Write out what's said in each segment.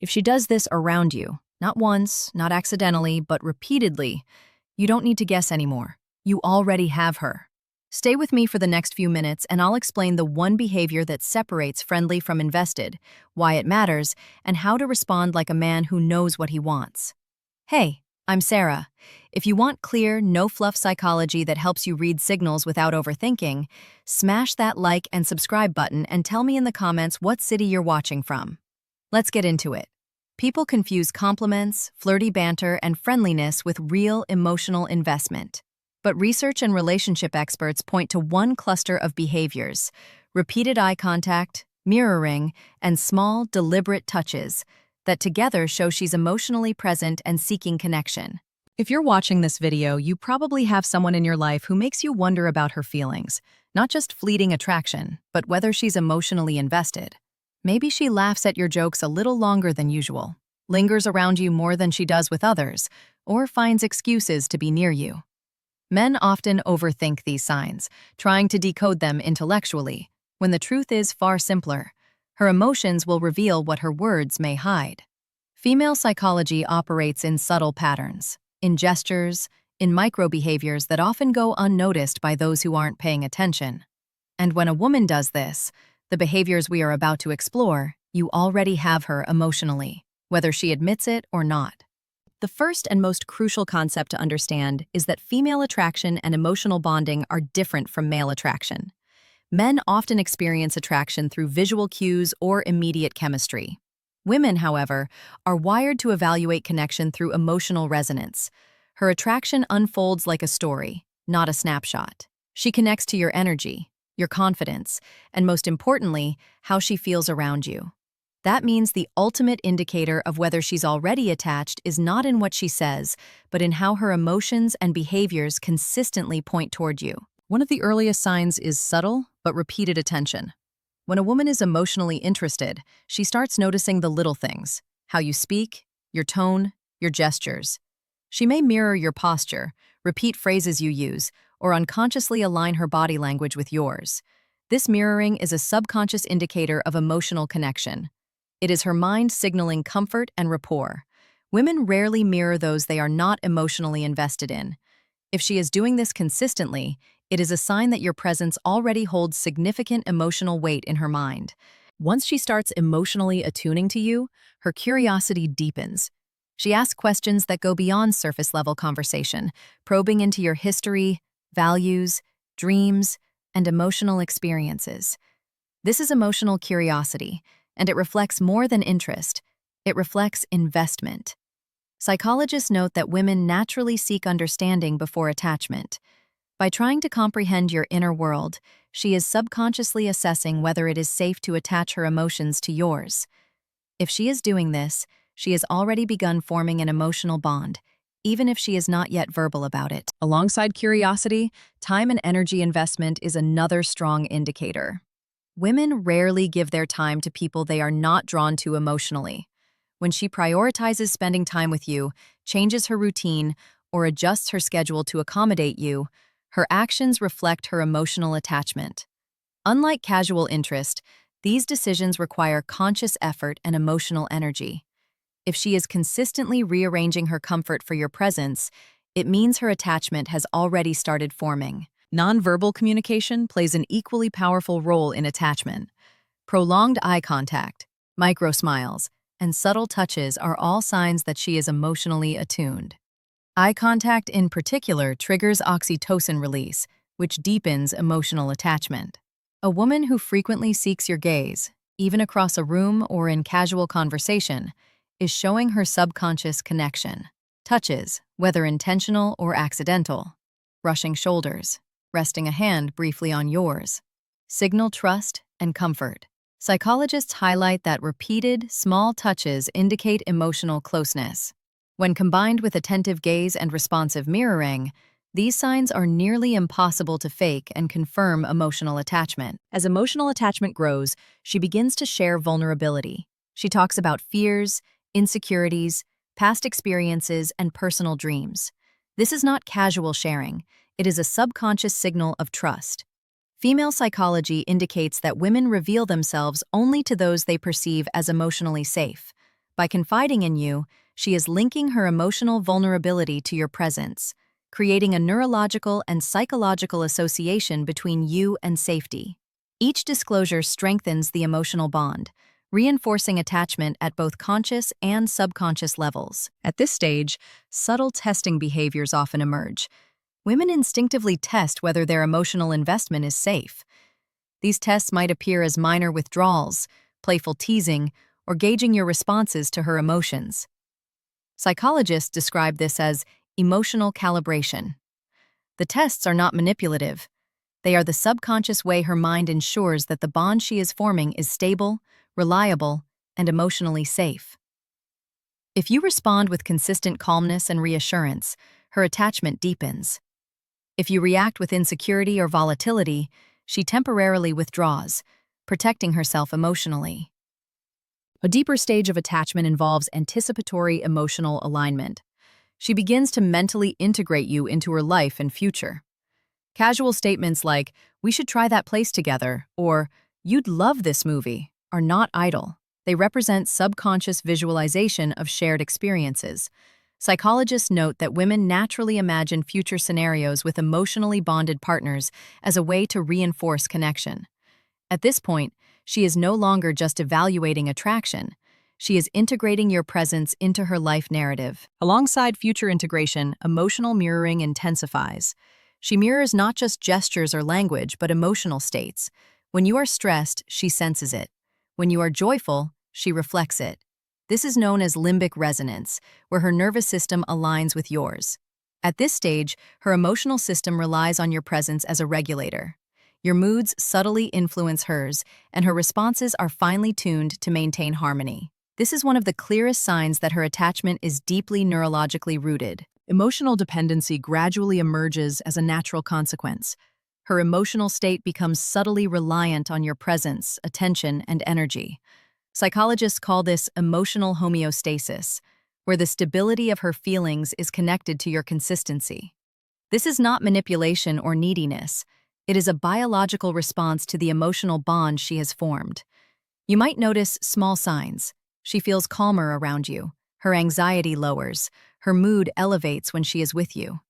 If she does this around you, not once, not accidentally, but repeatedly, you don't need to guess anymore. You already have her. Stay with me for the next few minutes and I'll explain the one behavior that separates friendly from invested, why it matters, and how to respond like a man who knows what he wants. Hey, I'm Sarah. If you want clear, no-fluff psychology that helps you read signals without overthinking, smash that like and subscribe button and tell me in the comments what city you're watching from. Let's get into it. People confuse compliments, flirty banter, and friendliness with real emotional investment. But research and relationship experts point to one cluster of behaviors: repeated eye contact, mirroring, and small, deliberate touches that together show she's emotionally present and seeking connection. If you're watching this video, you probably have someone in your life who makes you wonder about her feelings, not just fleeting attraction, but whether she's emotionally invested. Maybe she laughs at your jokes a little longer than usual, lingers around you more than she does with others, or finds excuses to be near you. Men often overthink these signs, trying to decode them intellectually, when the truth is far simpler. Her emotions will reveal what her words may hide. Female psychology operates in subtle patterns, in gestures, in micro-behaviors that often go unnoticed by those who aren't paying attention. And when a woman does this, the behaviors we are about to explore, you already have her emotionally, whether she admits it or not. The first and most crucial concept to understand is that female attraction and emotional bonding are different from male attraction. Men often experience attraction through visual cues or immediate chemistry. Women, however, are wired to evaluate connection through emotional resonance. Her attraction unfolds like a story, not a snapshot. She connects to your energy, your confidence, and most importantly, how she feels around you. That means the ultimate indicator of whether she's already attached is not in what she says, but in how her emotions and behaviors consistently point toward you. One of the earliest signs is subtle but repeated attention. When a woman is emotionally interested, she starts noticing the little things: how you speak, your tone, your gestures. She may mirror your posture, repeat phrases you use, or unconsciously align her body language with yours. This mirroring is a subconscious indicator of emotional connection. It is her mind signaling comfort and rapport. Women rarely mirror those they are not emotionally invested in. If she is doing this consistently, it is a sign that your presence already holds significant emotional weight in her mind. Once she starts emotionally attuning to you, her curiosity deepens. She asks questions that go beyond surface-level conversation, probing into your history, values, dreams, and emotional experiences. This is emotional curiosity, and it reflects more than interest. It reflects investment. Psychologists note that women naturally seek understanding before attachment. By trying to comprehend your inner world, she is subconsciously assessing whether it is safe to attach her emotions to yours. If she is doing this, she has already begun forming an emotional bond, even if she is not yet verbal about it. Alongside curiosity, time and energy investment is another strong indicator. Women rarely give their time to people they are not drawn to emotionally. When she prioritizes spending time with you, changes her routine, or adjusts her schedule to accommodate you, her actions reflect her emotional attachment. Unlike casual interest, these decisions require conscious effort and emotional energy. If she is consistently rearranging her comfort for your presence, it means her attachment has already started forming. Nonverbal communication plays an equally powerful role in attachment. Prolonged eye contact, micro-smiles, and subtle touches are all signs that she is emotionally attuned. Eye contact in particular triggers oxytocin release, which deepens emotional attachment. A woman who frequently seeks your gaze, even across a room or in casual conversation, is showing her subconscious connection. Touches, whether intentional or accidental, brushing shoulders, resting a hand briefly on yours, signal trust and comfort. Psychologists highlight that repeated, small touches indicate emotional closeness. When combined with attentive gaze and responsive mirroring, these signs are nearly impossible to fake and confirm emotional attachment. As emotional attachment grows, she begins to share vulnerability. She talks about fears, insecurities, past experiences, and personal dreams. This is not casual sharing. It is a subconscious signal of trust. Female psychology indicates that women reveal themselves only to those they perceive as emotionally safe. By confiding in you, she is linking her emotional vulnerability to your presence, creating a neurological and psychological association between you and safety. Each disclosure strengthens the emotional bond, reinforcing attachment at both conscious and subconscious levels. At this stage, subtle testing behaviors often emerge. Women instinctively test whether their emotional investment is safe. These tests might appear as minor withdrawals, playful teasing, or gauging your responses to her emotions. Psychologists describe this as emotional calibration. The tests are not manipulative. They are the subconscious way her mind ensures that the bond she is forming is stable, reliable, and emotionally safe. If you respond with consistent calmness and reassurance, her attachment deepens. If you react with insecurity or volatility, she temporarily withdraws, protecting herself emotionally. A deeper stage of attachment involves anticipatory emotional alignment. She begins to mentally integrate you into her life and future. Casual statements like, "We should try that place together," or "You'd love this movie," are not idle. They represent subconscious visualization of shared experiences. Psychologists note that women naturally imagine future scenarios with emotionally bonded partners as a way to reinforce connection. At this point, she is no longer just evaluating attraction. She is integrating your presence into her life narrative. Alongside future integration, emotional mirroring intensifies. She mirrors not just gestures or language, but emotional states. When you are stressed, she senses it. When you are joyful, she reflects it. This is known as limbic resonance, where her nervous system aligns with yours. At this stage, her emotional system relies on your presence as a regulator. Your moods subtly influence hers, and her responses are finely tuned to maintain harmony. This is one of the clearest signs that her attachment is deeply neurologically rooted. Emotional dependency gradually emerges as a natural consequence. Her emotional state becomes subtly reliant on your presence, attention, and energy. Psychologists call this emotional homeostasis, where the stability of her feelings is connected to your consistency. This is not manipulation or neediness. It is a biological response to the emotional bond she has formed. You might notice small signs. She feels calmer around you. Her anxiety lowers. Her mood elevates when she is with you.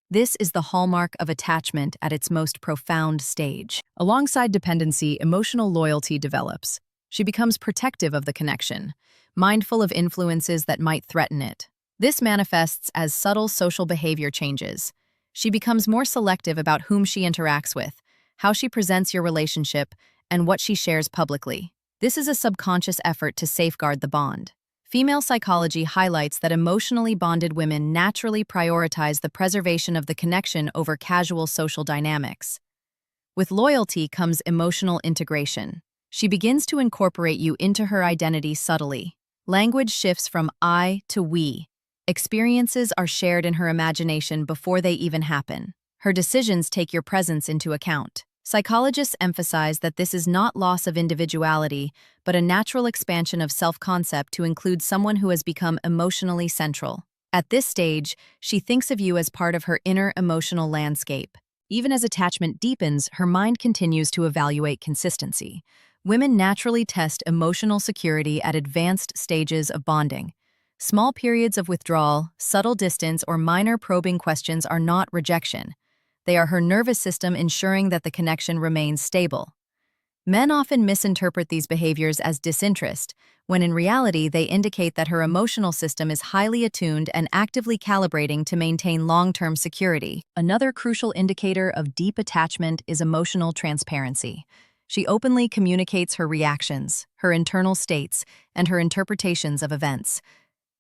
This is the hallmark of attachment at its most profound stage. Alongside dependency, emotional loyalty develops. She becomes protective of the connection, mindful of influences that might threaten it. This manifests as subtle social behavior changes. She becomes more selective about whom she interacts with, how she presents your relationship, and what she shares publicly. This is a subconscious effort to safeguard the bond. Female psychology highlights that emotionally bonded women naturally prioritize the preservation of the connection over casual social dynamics. With loyalty comes emotional integration. She begins to incorporate you into her identity subtly. Language shifts from I to we. Experiences are shared in her imagination before they even happen. Her decisions take your presence into account. Psychologists emphasize that this is not loss of individuality, but a natural expansion of self-concept to include someone who has become emotionally central. At this stage, she thinks of you as part of her inner emotional landscape. Even as attachment deepens, her mind continues to evaluate consistency. Women naturally test emotional security at advanced stages of bonding. Small periods of withdrawal, subtle distance, or minor probing questions are not rejection. They are her nervous system ensuring that the connection remains stable. Men often misinterpret these behaviors as disinterest, when in reality they indicate that her emotional system is highly attuned and actively calibrating to maintain long-term security. Another crucial indicator of deep attachment is emotional transparency. She openly communicates her reactions, her internal states, and her interpretations of events.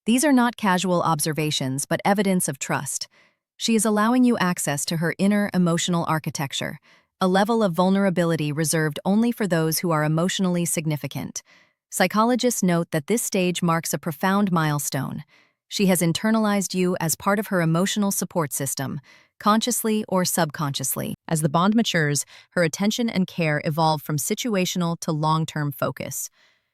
These are not casual observations, but evidence of trust. She is allowing you access to her inner emotional architecture, a level of vulnerability reserved only for those who are emotionally significant. Psychologists note that this stage marks a profound milestone. She has internalized you as part of her emotional support system, consciously or subconsciously. As the bond matures, her attention and care evolve from situational to long-term focus.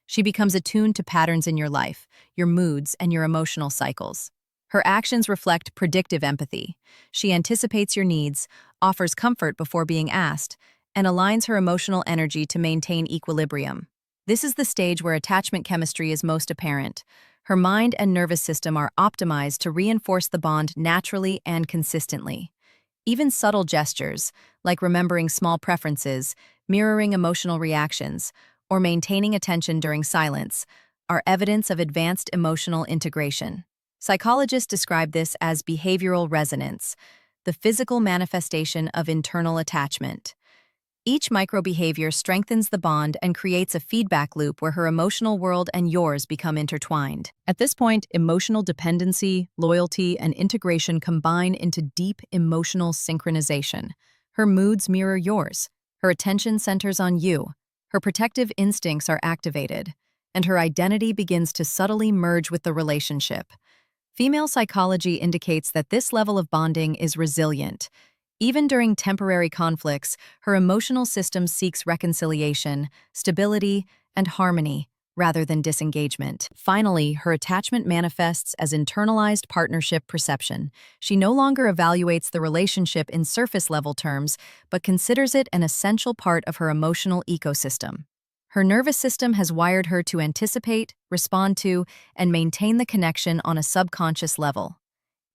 She becomes attuned to patterns in your life, your moods, and your emotional cycles. Her actions reflect predictive empathy. She anticipates your needs, offers comfort before being asked, and aligns her emotional energy to maintain equilibrium. This is the stage where attachment chemistry is most apparent. Her mind and nervous system are optimized to reinforce the bond naturally and consistently. Even subtle gestures, like remembering small preferences, mirroring emotional reactions, or maintaining attention during silence, are evidence of advanced emotional integration. Psychologists describe this as behavioral resonance, the physical manifestation of internal attachment. Each microbehavior strengthens the bond and creates a feedback loop where her emotional world and yours become intertwined. At this point, emotional dependency, loyalty, and integration combine into deep emotional synchronization. Her moods mirror yours. Her attention centers on you. Her protective instincts are activated, and her identity begins to subtly merge with the relationship. Female psychology indicates that this level of bonding is resilient. Even during temporary conflicts, her emotional system seeks reconciliation, stability, and harmony, rather than disengagement. Finally, her attachment manifests as internalized partnership perception. She no longer evaluates the relationship in surface-level terms, but considers it an essential part of her emotional ecosystem. Her nervous system has wired her to anticipate, respond to, and maintain the connection on a subconscious level.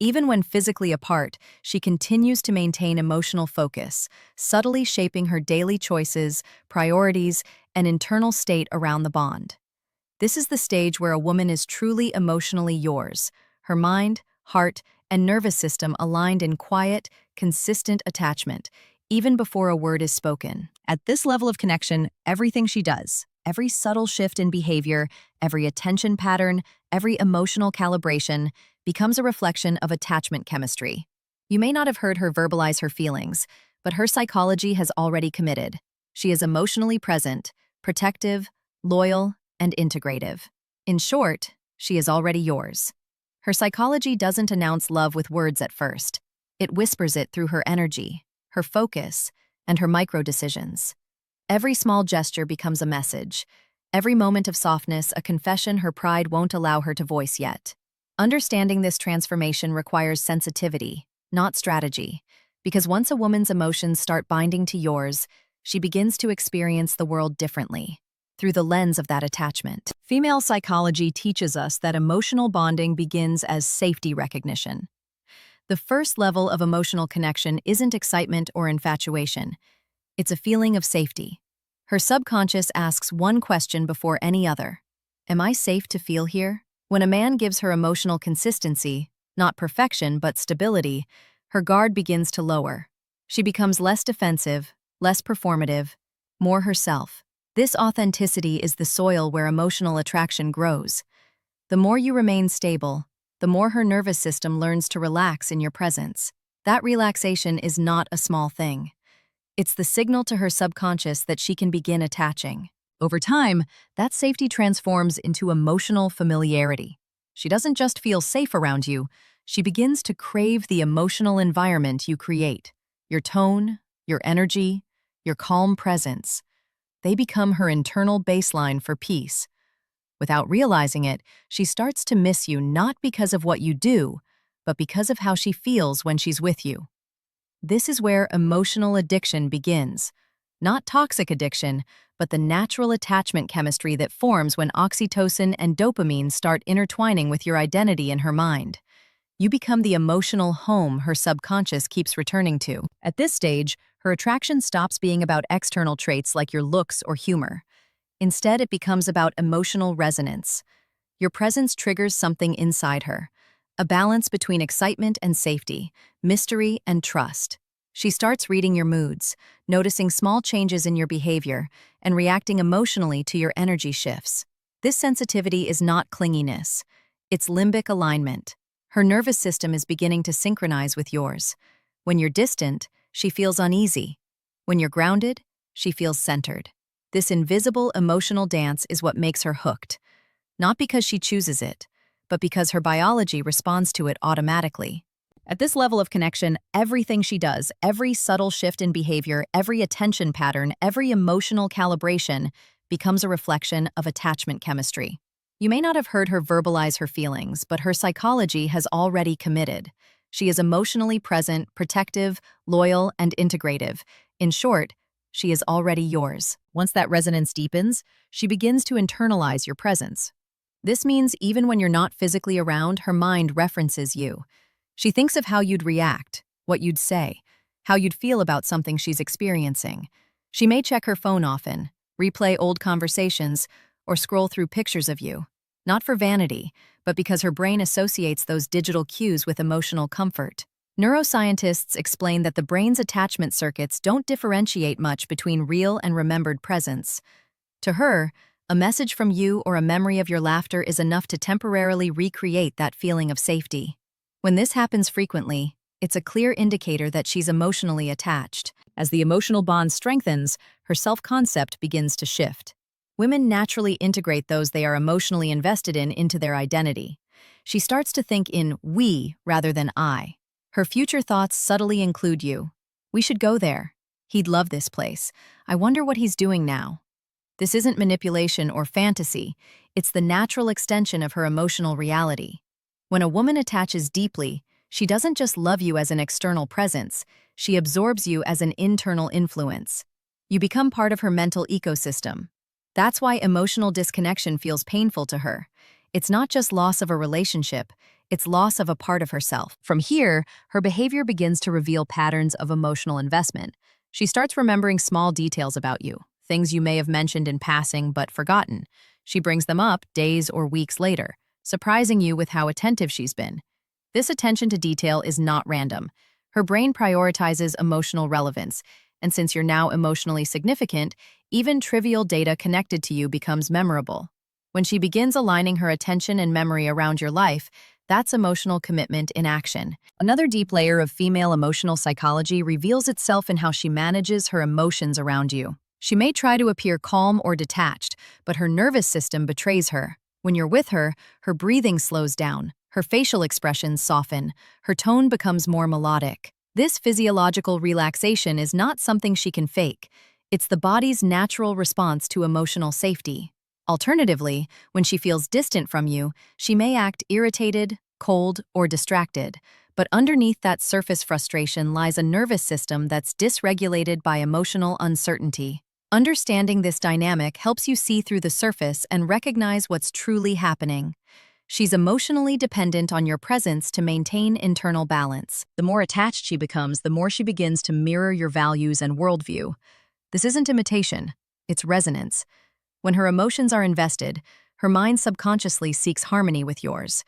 Even when physically apart, she continues to maintain emotional focus, subtly shaping her daily choices, priorities, and internal state around the bond. This is the stage where a woman is truly emotionally yours, her mind, heart, and nervous system aligned in quiet, consistent attachment, even before a word is spoken. At this level of connection, everything she does, every subtle shift in behavior, every attention pattern, every emotional calibration, becomes a reflection of attachment chemistry. You may not have heard her verbalize her feelings, but her psychology has already committed. She is emotionally present, protective, loyal, and integrative. In short, she is already yours. Her psychology doesn't announce love with words at first. It whispers it through her energy, her focus, and her micro-decisions. Every small gesture becomes a message. Every moment of softness, a confession her pride won't allow her to voice yet. Understanding this transformation requires sensitivity, not strategy, because once a woman's emotions start binding to yours, she begins to experience the world differently, through the lens of that attachment. Female psychology teaches us that emotional bonding begins as safety recognition. The first level of emotional connection isn't excitement or infatuation. It's a feeling of safety. Her subconscious asks one question before any other. Am I safe to feel here? When a man gives her emotional consistency, not perfection but stability, her guard begins to lower. She becomes less defensive, less performative, more herself. This authenticity is the soil where emotional attraction grows. The more you remain stable, the more her nervous system learns to relax in your presence. That relaxation is not a small thing. It's the signal to her subconscious that she can begin attaching. Over time, that safety transforms into emotional familiarity. She doesn't just feel safe around you, she begins to crave the emotional environment you create. Your tone, your energy, your calm presence. They become her internal baseline for peace. Without realizing it, she starts to miss you not because of what you do, but because of how she feels when she's with you. This is where emotional addiction begins. Not toxic addiction, but the natural attachment chemistry that forms when oxytocin and dopamine start intertwining with your identity in her mind. You become the emotional home her subconscious keeps returning to. At this stage, her attraction stops being about external traits like your looks or humor. Instead, it becomes about emotional resonance. Your presence triggers something inside her, a balance between excitement and safety, mystery and trust. She starts reading your moods, noticing small changes in your behavior, and reacting emotionally to your energy shifts. This sensitivity is not clinginess. It's limbic alignment. Her nervous system is beginning to synchronize with yours. When you're distant, she feels uneasy. When you're grounded, she feels centered. This invisible emotional dance is what makes her hooked. Not because she chooses it, but because her biology responds to it automatically. At this level of connection, everything she does, every subtle shift in behavior, every attention pattern, every emotional calibration, becomes a reflection of attachment chemistry. You may not have heard her verbalize her feelings, but her psychology has already committed. She is emotionally present, protective, loyal, and integrative. In short, she is already yours. Once that resonance deepens, she begins to internalize your presence. This means even when you're not physically around, her mind references you. She thinks of how you'd react, what you'd say, how you'd feel about something she's experiencing. She may check her phone often, replay old conversations, or scroll through pictures of you. Not for vanity, but because her brain associates those digital cues with emotional comfort. Neuroscientists explain that the brain's attachment circuits don't differentiate much between real and remembered presence. To her, a message from you or a memory of your laughter is enough to temporarily recreate that feeling of safety. When this happens frequently, it's a clear indicator that she's emotionally attached. As the emotional bond strengthens, her self-concept begins to shift. Women naturally integrate those they are emotionally invested in into their identity. She starts to think in we rather than I. Her future thoughts subtly include you. We should go there. He'd love this place. I wonder what he's doing now. This isn't manipulation or fantasy. It's the natural extension of her emotional reality. When a woman attaches deeply, she doesn't just love you as an external presence, she absorbs you as an internal influence. You become part of her mental ecosystem. That's why emotional disconnection feels painful to her. It's not just loss of a relationship, it's loss of a part of herself. From here, her behavior begins to reveal patterns of emotional investment. She starts remembering small details about you, things you may have mentioned in passing but forgotten. She brings them up days or weeks later, surprising you with how attentive she's been. This attention to detail is not random. Her brain prioritizes emotional relevance, and since you're now emotionally significant, even trivial data connected to you becomes memorable. When she begins aligning her attention and memory around your life, that's emotional commitment in action. Another deep layer of female emotional psychology reveals itself in how she manages her emotions around you. She may try to appear calm or detached, but her nervous system betrays her. When you're with her, her breathing slows down, her facial expressions soften, her tone becomes more melodic. This physiological relaxation is not something she can fake. It's the body's natural response to emotional safety. Alternatively, when she feels distant from you, she may act irritated, cold, or distracted. But underneath that surface frustration lies a nervous system that's dysregulated by emotional uncertainty. Understanding this dynamic helps you see through the surface and recognize what's truly happening. She's emotionally dependent on your presence to maintain internal balance. The more attached she becomes, the more she begins to mirror your values and worldview. This isn't imitation, it's resonance. When her emotions are invested, her mind subconsciously seeks harmony with yours.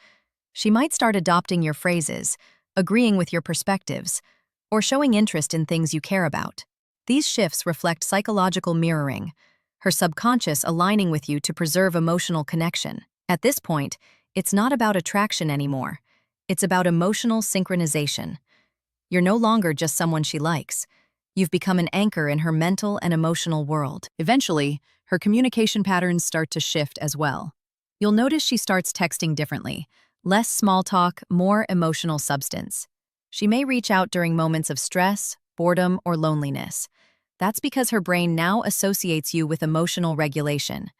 She might start adopting your phrases, agreeing with your perspectives, or showing interest in things you care about. These shifts reflect psychological mirroring, her subconscious aligning with you to preserve emotional connection. At this point, it's not about attraction anymore. It's about emotional synchronization. You're no longer just someone she likes. You've become an anchor in her mental and emotional world. Eventually, her communication patterns start to shift as well. You'll notice she starts texting differently. Less small talk, more emotional substance. She may reach out during moments of stress, boredom, or loneliness. That's because her brain now associates you with emotional regulation.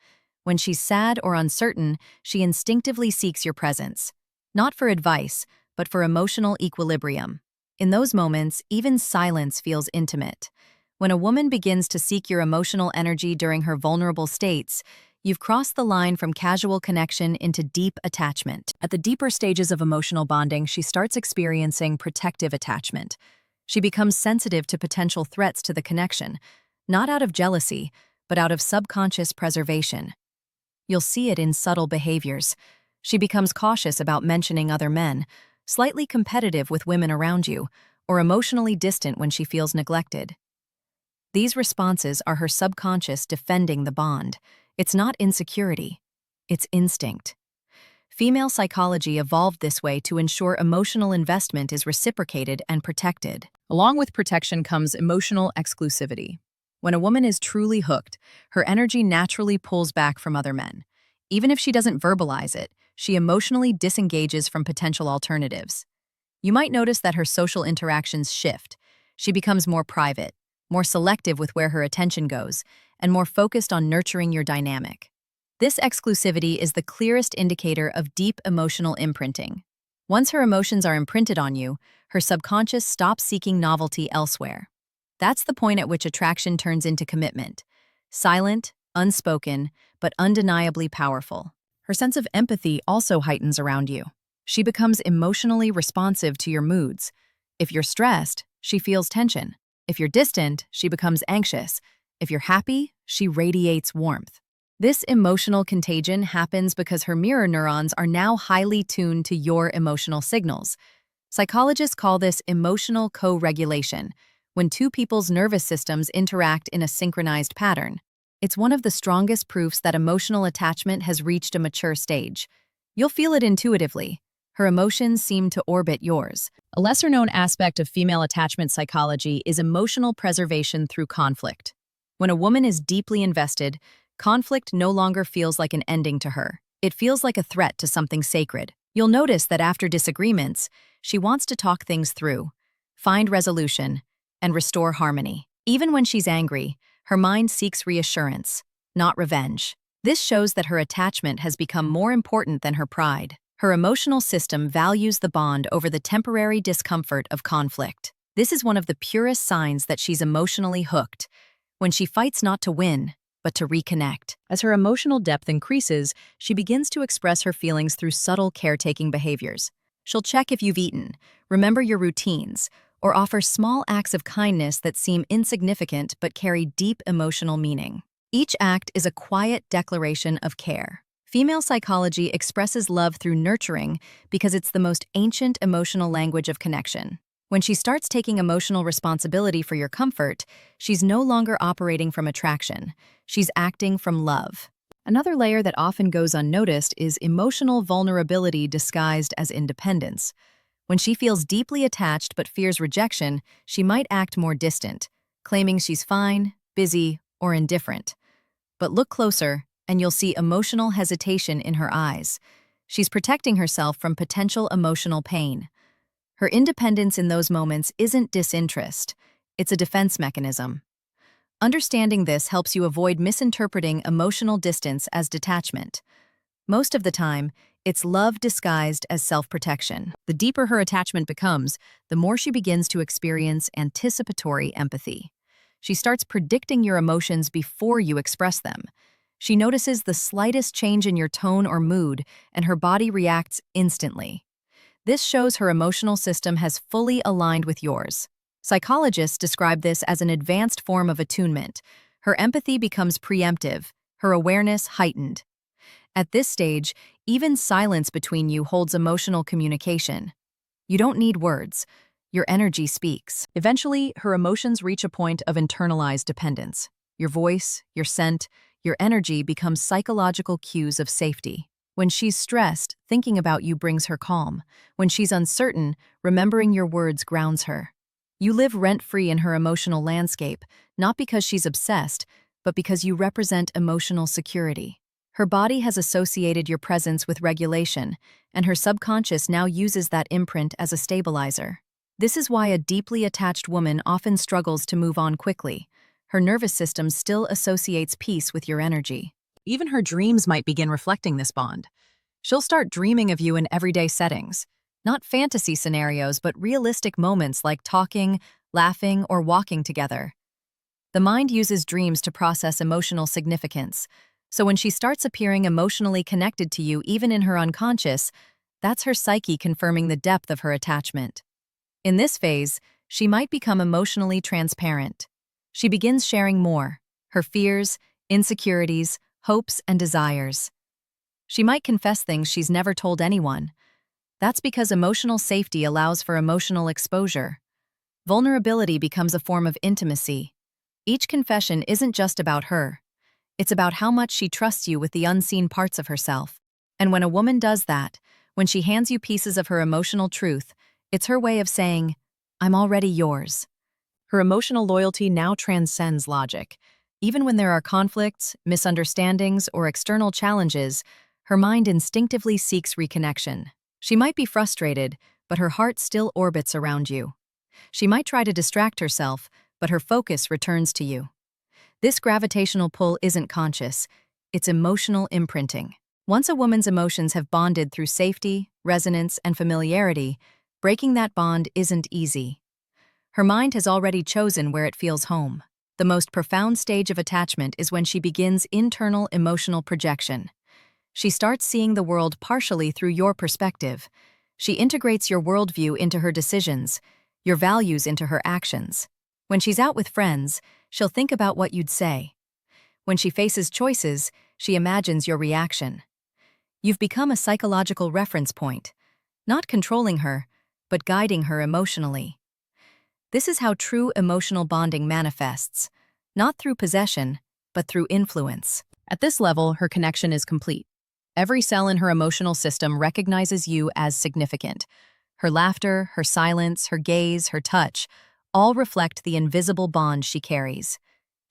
When she's sad or uncertain, she instinctively seeks your presence. Not for advice, but for emotional equilibrium. In those moments, even silence feels intimate. When a woman begins to seek your emotional energy during her vulnerable states, you've crossed the line from casual connection into deep attachment. At the deeper stages of emotional bonding, she starts experiencing protective attachment. She becomes sensitive to potential threats to the connection, not out of jealousy, but out of subconscious preservation. You'll see it in subtle behaviors. She becomes cautious about mentioning other men, slightly competitive with women around you, or emotionally distant when she feels neglected. These responses are her subconscious defending the bond. It's not insecurity, it's instinct. Female psychology evolved this way to ensure emotional investment is reciprocated and protected. Along with protection comes emotional exclusivity. When a woman is truly hooked, her energy naturally pulls back from other men. Even if she doesn't verbalize it, she emotionally disengages from potential alternatives. You might notice that her social interactions shift. She becomes more private, more selective with where her attention goes, and more focused on nurturing your dynamic. This exclusivity is the clearest indicator of deep emotional imprinting. Once her emotions are imprinted on you, her subconscious stops seeking novelty elsewhere. That's the point at which attraction turns into commitment. Silent, unspoken, but undeniably powerful. Her sense of empathy also heightens around you. She becomes emotionally responsive to your moods. If you're stressed, she feels tension. If you're distant, she becomes anxious. If you're happy, she radiates warmth. This emotional contagion happens because her mirror neurons are now highly tuned to your emotional signals. Psychologists call this emotional co-regulation, when two people's nervous systems interact in a synchronized pattern. It's one of the strongest proofs that emotional attachment has reached a mature stage. You'll feel it intuitively. Her emotions seem to orbit yours. A lesser-known aspect of female attachment psychology is emotional preservation through conflict. When a woman is deeply invested, conflict no longer feels like an ending to her. It feels like a threat to something sacred. You'll notice that after disagreements, she wants to talk things through, find resolution, and restore harmony. Even when she's angry, her mind seeks reassurance, not revenge. This shows that her attachment has become more important than her pride. Her emotional system values the bond over the temporary discomfort of conflict. This is one of the purest signs that she's emotionally hooked, when she fights not to win, but to reconnect. As her emotional depth increases, she begins to express her feelings through subtle caretaking behaviors. She'll check if you've eaten, remember your routines, or offer small acts of kindness that seem insignificant but carry deep emotional meaning. Each act is a quiet declaration of care. Female psychology expresses love through nurturing because it's the most ancient emotional language of connection. When she starts taking emotional responsibility for your comfort, she's no longer operating from attraction. She's acting from love. Another layer that often goes unnoticed is emotional vulnerability disguised as independence. When she feels deeply attached but fears rejection, she might act more distant, claiming she's fine, busy, or indifferent. But look closer, and you'll see emotional hesitation in her eyes. She's protecting herself from potential emotional pain. Her independence in those moments isn't disinterest, it's a defense mechanism. Understanding this helps you avoid misinterpreting emotional distance as detachment. Most of the time, it's love disguised as self-protection. The deeper her attachment becomes, the more she begins to experience anticipatory empathy. She starts predicting your emotions before you express them. She notices the slightest change in your tone or mood, and her body reacts instantly. This shows her emotional system has fully aligned with yours. Psychologists describe this as an advanced form of attunement. Her empathy becomes preemptive, her awareness heightened. At this stage, even silence between you holds emotional communication. You don't need words. Your energy speaks. Eventually, her emotions reach a point of internalized dependence. Your voice, your scent, your energy become psychological cues of safety. When she's stressed, thinking about you brings her calm. When she's uncertain, remembering your words grounds her. You live rent-free in her emotional landscape, not because she's obsessed, but because you represent emotional security. Her body has associated your presence with regulation, and her subconscious now uses that imprint as a stabilizer. This is why a deeply attached woman often struggles to move on quickly. Her nervous system still associates peace with your energy. Even her dreams might begin reflecting this bond. She'll start dreaming of you in everyday settings. Not fantasy scenarios, but realistic moments like talking, laughing, or walking together. The mind uses dreams to process emotional significance. So when she starts appearing emotionally connected to you even in her unconscious, that's her psyche confirming the depth of her attachment. In this phase, she might become emotionally transparent. She begins sharing more, her fears, insecurities, hopes, and desires. She might confess things she's never told anyone. That's because emotional safety allows for emotional exposure. Vulnerability becomes a form of intimacy. Each confession isn't just about her. It's about how much she trusts you with the unseen parts of herself. And when a woman does that, when she hands you pieces of her emotional truth, it's her way of saying, "I'm already yours." Her emotional loyalty now transcends logic. Even when there are conflicts, misunderstandings, or external challenges, her mind instinctively seeks reconnection. She might be frustrated, but her heart still orbits around you. She might try to distract herself, but her focus returns to you. This gravitational pull isn't conscious, it's emotional imprinting. Once a woman's emotions have bonded through safety, resonance, and familiarity, breaking that bond isn't easy. Her mind has already chosen where it feels home. The most profound stage of attachment is when she begins internal emotional projection. She starts seeing the world partially through your perspective. She integrates your worldview into her decisions, your values into her actions. When she's out with friends, she'll think about what you'd say. When she faces choices, she imagines your reaction. You've become a psychological reference point, not controlling her, but guiding her emotionally. This is how true emotional bonding manifests, not through possession, but through influence. At this level, her connection is complete. Every cell in her emotional system recognizes you as significant. Her laughter, her silence, her gaze, her touch, all reflect the invisible bond she carries.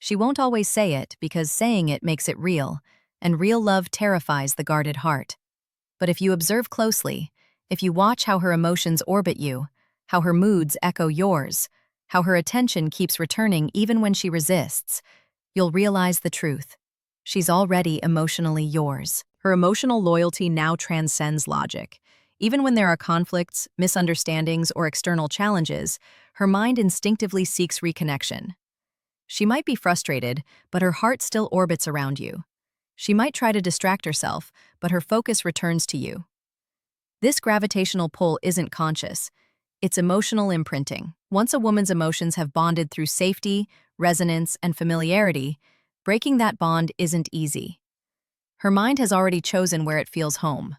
She won't always say it because saying it makes it real, and real love terrifies the guarded heart. But if you observe closely, if you watch how her emotions orbit you, how her moods echo yours, how her attention keeps returning even when she resists, you'll realize the truth. She's already emotionally yours. Her emotional loyalty now transcends logic. Even when there are conflicts, misunderstandings, or external challenges, her mind instinctively seeks reconnection. She might be frustrated, but her heart still orbits around you. She might try to distract herself, but her focus returns to you. This gravitational pull isn't conscious. It's emotional imprinting. Once a woman's emotions have bonded through safety, resonance, and familiarity, breaking that bond isn't easy. Her mind has already chosen where it feels home.